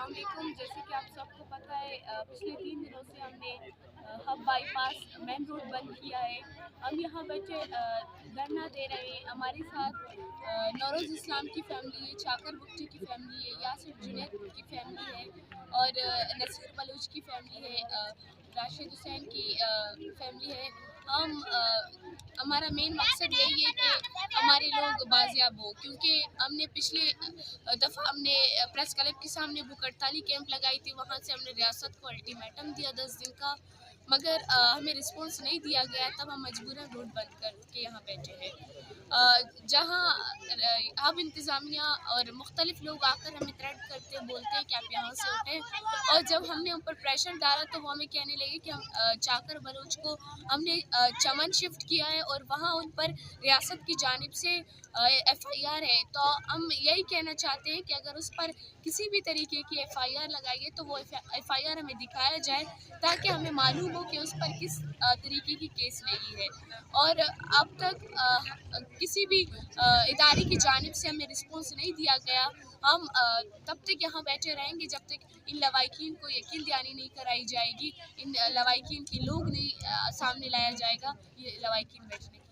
अस्सलाम वालेकुम। जैसे कि आप सबको पता है पिछले 3 दिनों से हमने हब बाईपास मेन रोड बंद किया है। हम यहाँ बैठे धरना दे रहे हैं। हमारे साथ नौरोज़ इस्लाम की फैमिली है, चाकर बुक्टी की फैमिली है, यासिर जुनैद की फैमिली है और नसीर बलूच की फैमिली है, राशिद हुसैन की फैमिली है। हमारा मेन मकसद यही है कि हमारे लोग बाजियाब हो, क्योंकि हमने पिछले दफ़ा हमने प्रेस क्लब के सामने भूख हड़ताली कैंप लगाई थी। वहाँ से हमने रियासत को अल्टीमेटम दिया 10 दिन का, मगर हमें रिस्पॉन्स नहीं दिया गया। तब हम मजबूरन रोड बंद करके यहाँ बैठे हैं। जहाँ अब इंतज़ामिया और मुख्तलिफ लोग आकर हमें थ्रेट करते हैं, बोलते हैं कि आप यहाँ से उठें, और जब हमने उन पर प्रेशर डाला तो वो हमें कहने लगे कि हम चाकर बलोच को हमने चमन शिफ्ट किया है और वहाँ उन पर रियासत की जानिब से FIR है। तो हम यही कहना चाहते हैं कि अगर उस पर किसी भी तरीके की FIR लगाइए तो वो FIR हमें दिखाया जाए, ताकि हमें मालूम हो कि उस पर किस तरीके की केस लगी है। और अब तक किसी भी इदारे की जानिब से हमें रिस्पॉन्स नहीं दिया गया। हम तब तक यहाँ बैठे रहेंगे जब तक इन लवाकिन को यकीन दहानी नहीं कराई जाएगी, इन लवाकिन के लोग नहीं सामने लाया जाएगा ये लवाकिन बैठने के।